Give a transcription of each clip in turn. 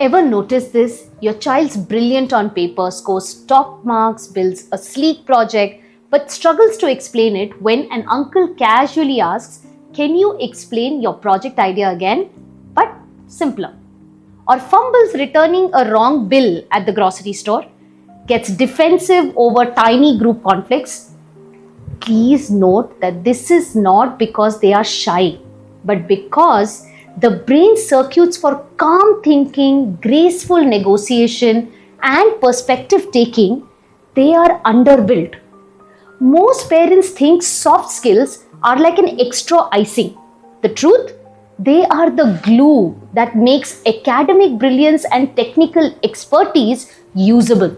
Ever notice this? Your child's brilliant on paper, scores top marks, builds a sleek project, but struggles to explain it when an uncle casually asks, "Can you explain your project idea again?" But simpler. Or fumbles returning a wrong bill at the grocery store, gets defensive over tiny group conflicts. Please note that this is not because they are shy, but because the brain circuits for calm thinking, graceful negotiation, and perspective taking, they are underbuilt. Most parents think soft skills are like an extra icing. The truth? They are the glue that makes academic brilliance and technical expertise usable.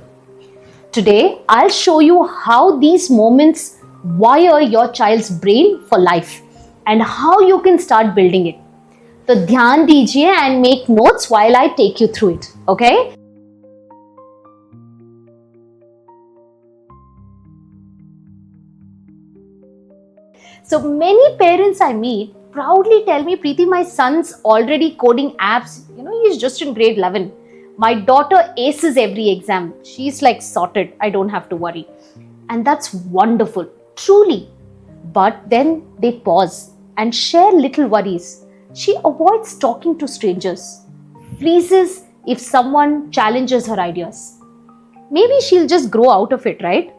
Today, I'll show you how these moments wire your child's brain for life and how you can start building it. So ध्यान दीजिए and make notes while I take you through it. Okay? So many parents I meet proudly tell me, "Preeti, my son's already coding apps. He's just in grade 11. My daughter aces every exam. She's like sorted. I don't have to worry." And that's wonderful, truly. But then they pause and share little worries. She avoids talking to strangers, freezes if someone challenges her ideas. Maybe she'll just grow out of it, right?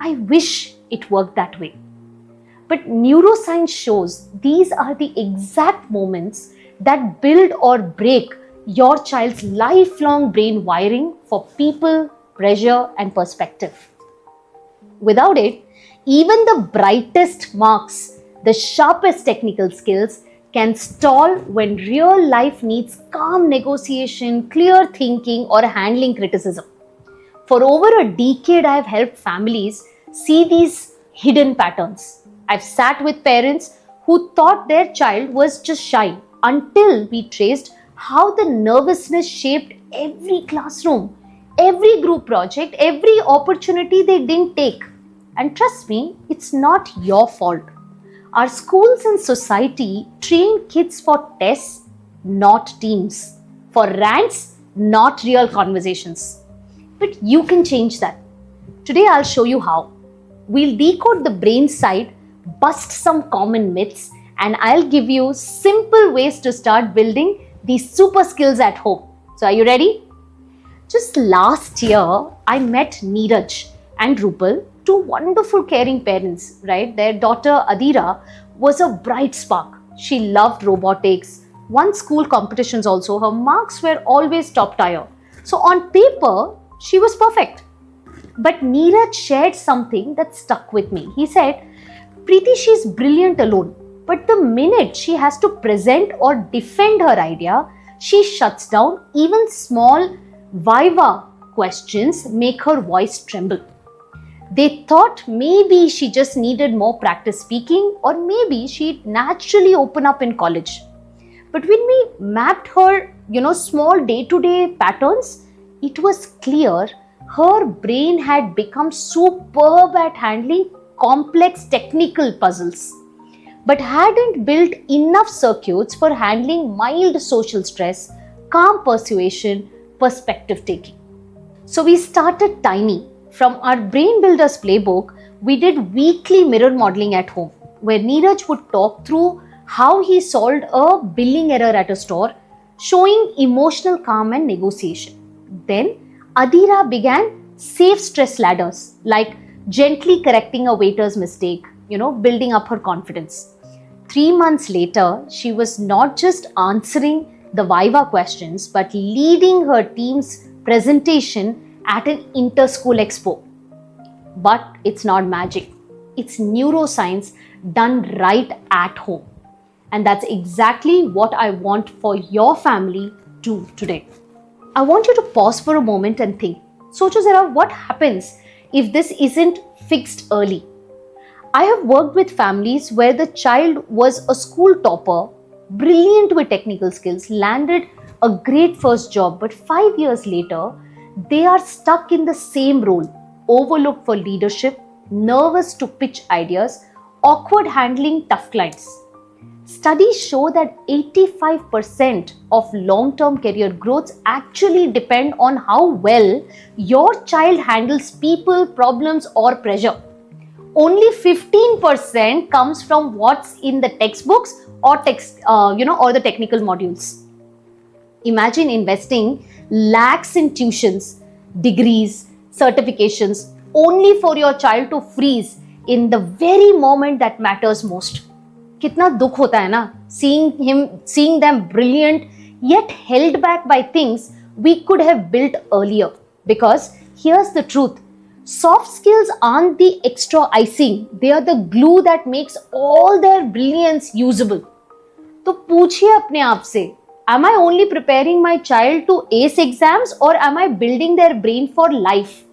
I wish it worked that way. But neuroscience shows these are the exact moments that build or break your child's lifelong brain wiring for people, pressure, and perspective. Without it, even the brightest marks, the sharpest technical skills can stall when real life needs calm negotiation, clear thinking, or handling criticism. For over a decade, I've helped families see these hidden patterns. I've sat with parents who thought their child was just shy until we traced how the nervousness shaped every classroom, every group project, every opportunity they didn't take. And trust me, it's not your fault. Our schools and society train kids for tests, not teams, for ranks, not real conversations. But you can change that. Today I'll show you how. We'll decode the brain side, bust some common myths, and I'll give you simple ways to start building these super skills at home. So are you ready? Just last year, I met Neeraj and Rupal, two wonderful caring parents, right? Their daughter Adira was a bright spark. She loved robotics, won school competitions also. Her marks were always top tier. So on paper, she was perfect. But Neeraj shared something that stuck with me. He said, "Preeti, she's brilliant alone. But the minute she has to present or defend her idea, she shuts down. Even small viva questions make her voice tremble." They thought maybe she just needed more practice speaking, or maybe she'd naturally open up in college. But when we mapped her, small day-to-day patterns, it was clear her brain had become superb at handling complex technical puzzles, but hadn't built enough circuits for handling mild social stress, calm persuasion, perspective taking. So we started tiny. From our Brain Builders playbook, we did weekly mirror modeling at home, where Neeraj would talk through how he solved a billing error at a store, showing emotional calm and negotiation. Then Adira began safe stress ladders, like gently correcting a waiter's mistake, building up her confidence. 3 months later, she was not just answering the Viva questions, but leading her team's presentation at an inter-school expo. But it's not magic. It's neuroscience done right at home. And that's exactly what I want for your family too today. I want you to pause for a moment and think. Socho zara, what happens if this isn't fixed early? I have worked with families where the child was a school topper, brilliant with technical skills, landed a great first job, but 5 years later, they are stuck in the same role, overlooked for leadership, nervous to pitch ideas, awkward handling tough clients. Studies show that 85% of long-term career growth actually depend on how well your child handles people, problems, or pressure. Only 15% comes from what's in the textbooks or or the technical modules. Imagine investing lakhs in tuitions, degrees, certifications only for your child to freeze in the very moment that matters most. कितना दुख होता है ना, seeing them brilliant yet held back by things we could have built earlier. Because here's the truth, soft skills aren't the extra icing, they are the glue that makes all their brilliance usable. तो पूछिए अपने आप से, am I only preparing my child to ace exams or am I building their brain for life?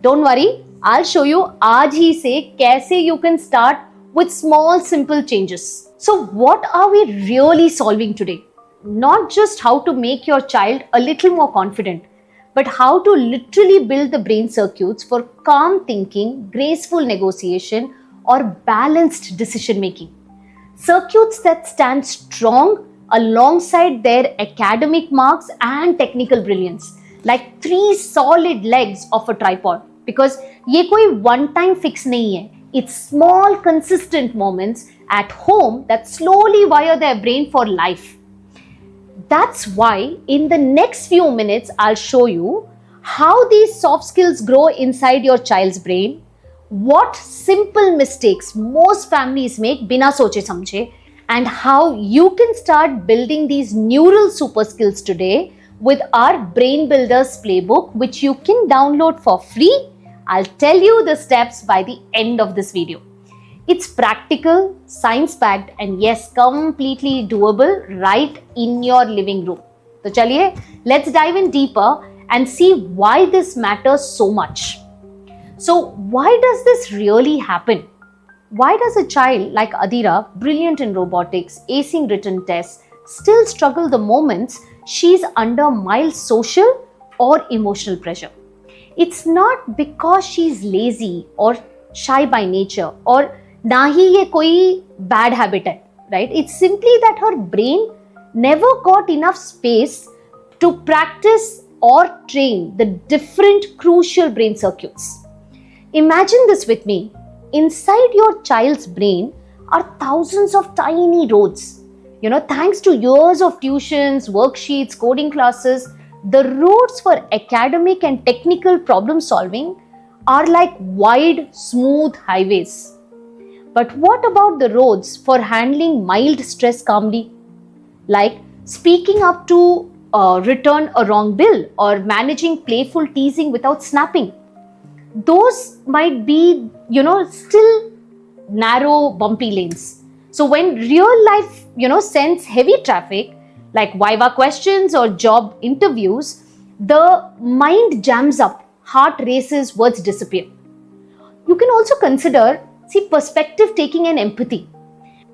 Don't worry, I'll show you आज ही से कैसे you can start with small simple changes. So what are we really solving today? Not just how to make your child a little more confident, but how to literally build the brain circuits for calm thinking, graceful negotiation, or balanced decision making. Circuits that stand strong alongside their academic marks and technical brilliance, like three solid legs of a tripod. Because ये कोई one time fix नहीं है. It's small, consistent moments at home that slowly wire their brain for life. That's why in the next few minutes, I'll show you how these soft skills grow inside your child's brain, what simple mistakes most families make bina soche samjhe, and how you can start building these neural super skills today with our Brain Builders Playbook, which you can download for free. I'll tell you the steps by the end of this video. It's practical, science-packed, and yes, completely doable right in your living room. So chaliye, let's dive in deeper and see why this matters so much. So why does this really happen? Why does a child like Adira, brilliant in robotics, acing written tests, still struggle the moments she's under mild social or emotional pressure? It's not because she's lazy or shy by nature or ना ही ये कोई bad habit है, right? It's simply that her brain never got enough space to practice or train the different crucial brain circuits. Imagine this with me. Inside your child's brain are thousands of tiny roads. Thanks to years of tuitions, worksheets, coding classes, the roads for academic and technical problem solving are like wide, smooth highways. But what about the roads for handling mild stress calmly? Like speaking up to return a wrong bill or managing playful teasing without snapping. Those might be, still narrow, bumpy lanes. So when real life, sends heavy traffic, like Viva questions or job interviews, the mind jams up, heart races, words disappear. You can also consider, perspective taking and empathy.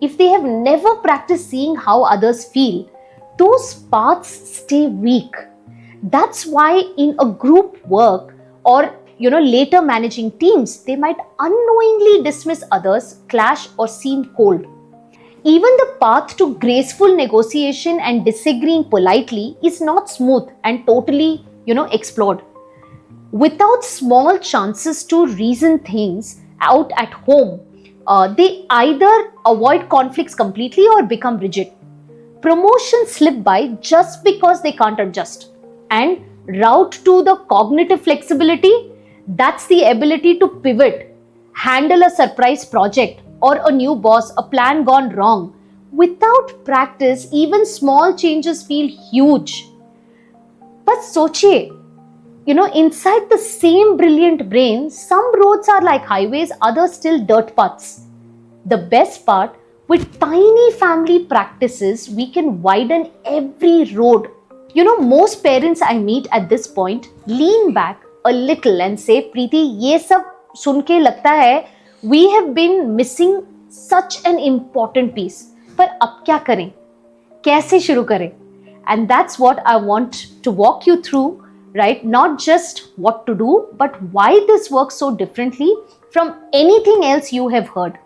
If they have never practiced seeing how others feel, those paths stay weak. That's why in a group work or later managing teams, they might unknowingly dismiss others, clash, or seem cold. Even the path to graceful negotiation and disagreeing politely is not smooth and totally, explored. Without small chances to reason things out at home, they either avoid conflicts completely or become rigid. Promotions slip by just because they can't adjust. And route to the cognitive flexibility, that's the ability to pivot, handle a surprise project or a new boss, a plan gone wrong. Without practice, even small changes feel huge. But sochiye, inside the same brilliant brain, some roads are like highways, others still dirt paths. The best part, with tiny family practices, we can widen every road. Most parents I meet at this point lean back a little and say, Preeti, ye sab sunke lagta hai we have been missing such an important piece. पर अब क्या करें? कैसे शुरू करें? And that's what I want to walk you through, right? Not just what to do, but why this works so differently from anything else you have heard.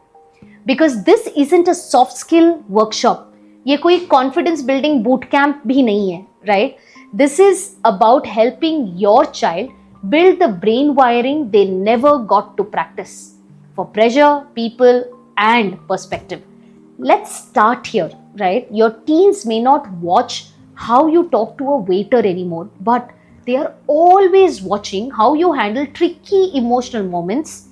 Because this isn't a soft skill workshop. ये कोई confidence building boot camp भी नहीं है, right? This is about helping your child build the brain wiring they never got to practice for pressure, people, and perspective. Let's start here, right? Your teens may not watch how you talk to a waiter anymore, but they are always watching how you handle tricky emotional moments,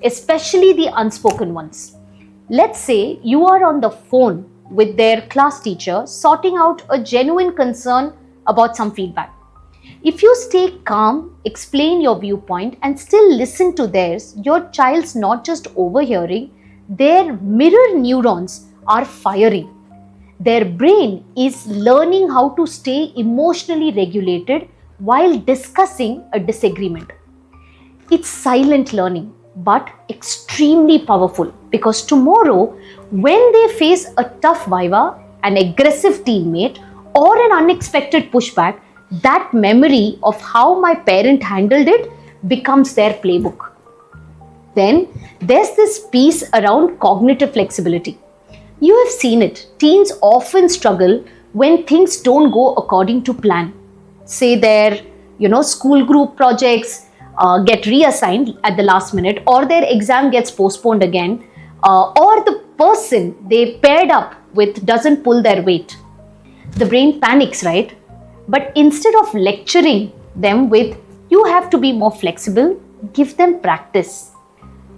especially the unspoken ones. Let's say you are on the phone with their class teacher sorting out a genuine concern about some feedback. If you stay calm, explain your viewpoint, and still listen to theirs, your child's not just overhearing, their mirror neurons are firing. Their brain is learning how to stay emotionally regulated while discussing a disagreement. It's silent learning, but extremely powerful, because tomorrow, when they face a tough viva, an aggressive teammate, or an unexpected pushback, that memory of how my parent handled it becomes their playbook. Then there's this piece around cognitive flexibility. You have seen it. Teens often struggle when things don't go according to plan. Say their, school group projects get reassigned at the last minute, or their exam gets postponed again, or the person they paired up with doesn't pull their weight. The brain panics, right? But instead of lecturing them with, you have to be more flexible, give them practice.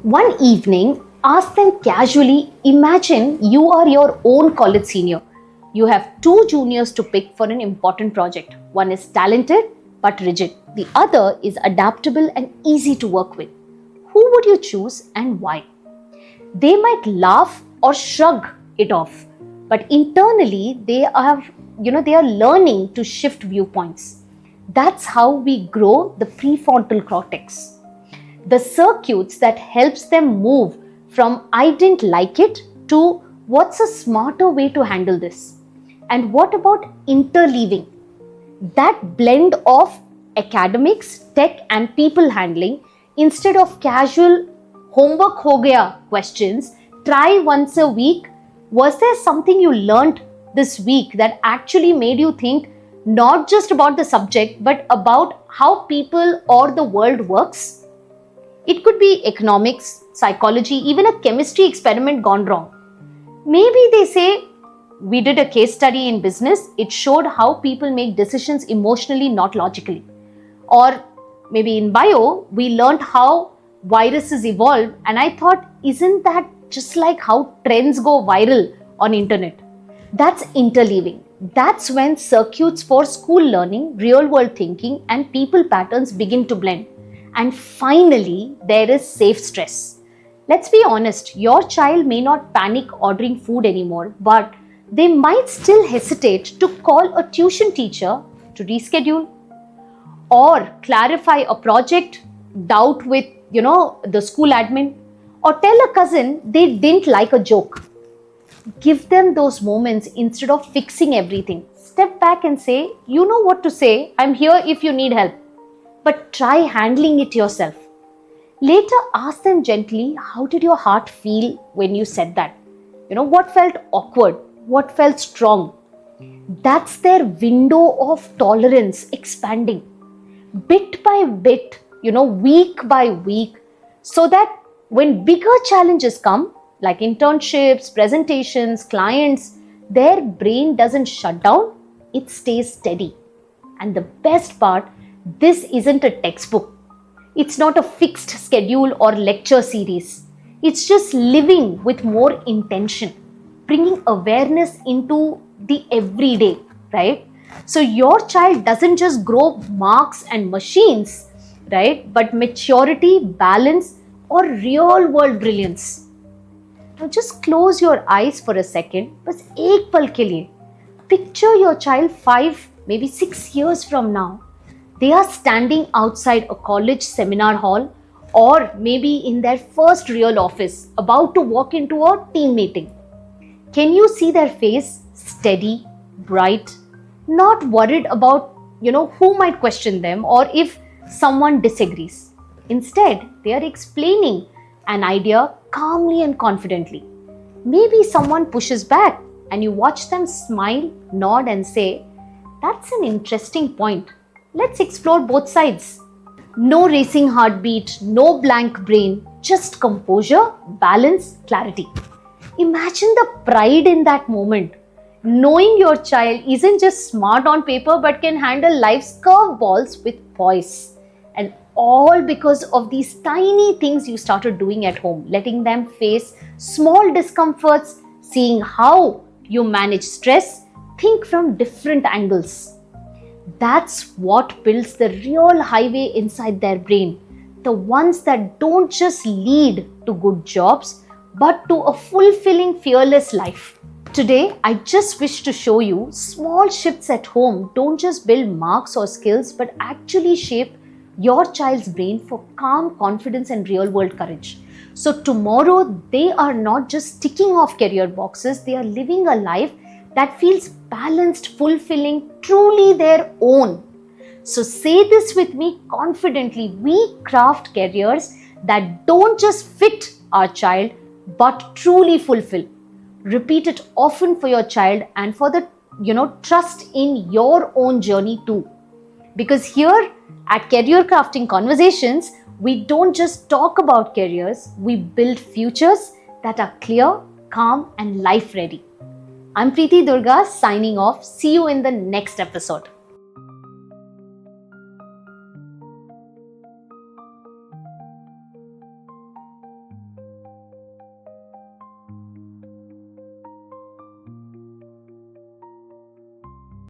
One evening, ask them casually, imagine you are your own college senior. You have two juniors to pick for an important project. One is talented but rigid. The other is adaptable and easy to work with. Who would you choose and why? They might laugh or shrug it off, but internally they are learning to shift viewpoints. That's how we grow the prefrontal cortex, the circuits that helps them move from I didn't like it to what's a smarter way to handle this. And what about interleaving? That blend of academics, tech, and people handling. Instead of casual homework ho gaya questions, try once a week. Was there something you learned this week that actually made you think not just about the subject but about how people or the world works? It could be economics, psychology, even a chemistry experiment gone wrong. Maybe they say, we did a case study in business, it showed how people make decisions emotionally, not logically. Or maybe in bio, we learned how viruses evolved, and I thought, isn't that just like how trends go viral on internet? That's interleaving. That's when circuits for school learning, real world thinking, and people patterns begin to blend. And finally, there is safe stress. Let's be honest, your child may not panic ordering food anymore, but they might still hesitate to call a tuition teacher to reschedule or clarify a project, doubt with, the school admin, or tell a cousin they didn't like a joke. Give them those moments instead of fixing everything. Step back and say, you know what to say, I'm here if you need help. But try handling it yourself. Later, ask them gently, how did your heart feel when you said that? What felt awkward? What felt strong? That's their window of tolerance expanding. Bit by bit, week by week, so that when bigger challenges come, like internships, presentations, clients, their brain doesn't shut down, it stays steady. And the best part, this isn't a textbook. It's not a fixed schedule or lecture series. It's just living with more intention, bringing awareness into the everyday, right? So your child doesn't just grow marks and machines, right? But maturity, balance, or real world brilliance. Now just close your eyes for a second. बस एक पल के लिए. Picture your child 5, maybe 6 years from now. They are standing outside a college seminar hall, or maybe in their first real office, about to walk into a team meeting. Can you see their face? Steady, bright, not worried about, who might question them or if someone disagrees. Instead, they are explaining an idea calmly and confidently. Maybe someone pushes back and you watch them smile, nod, and say, "That's an interesting point. Let's explore both sides." No racing heartbeat, no blank brain, just composure, balance, clarity. Imagine the pride in that moment. Knowing your child isn't just smart on paper but can handle life's curveballs with poise. And all because of these tiny things you started doing at home, letting them face small discomforts, seeing how you manage stress, think from different angles. That's what builds the real highway inside their brain. The ones that don't just lead to good jobs, but to a fulfilling, fearless life. Today, I just wish to show you small shifts at home don't just build marks or skills, but actually shape your child's brain for calm confidence and real world courage. So, tomorrow, they are not just ticking off career boxes, they are living a life that feels balanced, fulfilling, truly their own. So, say this with me confidently: we craft careers that don't just fit our child but truly fulfill. Repeat it often for your child and for the trust in your own journey too. Because here at Career Crafting Conversations, we don't just talk about careers, we build futures that are clear, calm, and life ready. I'm Preeti Durga signing off. See you in the next episode.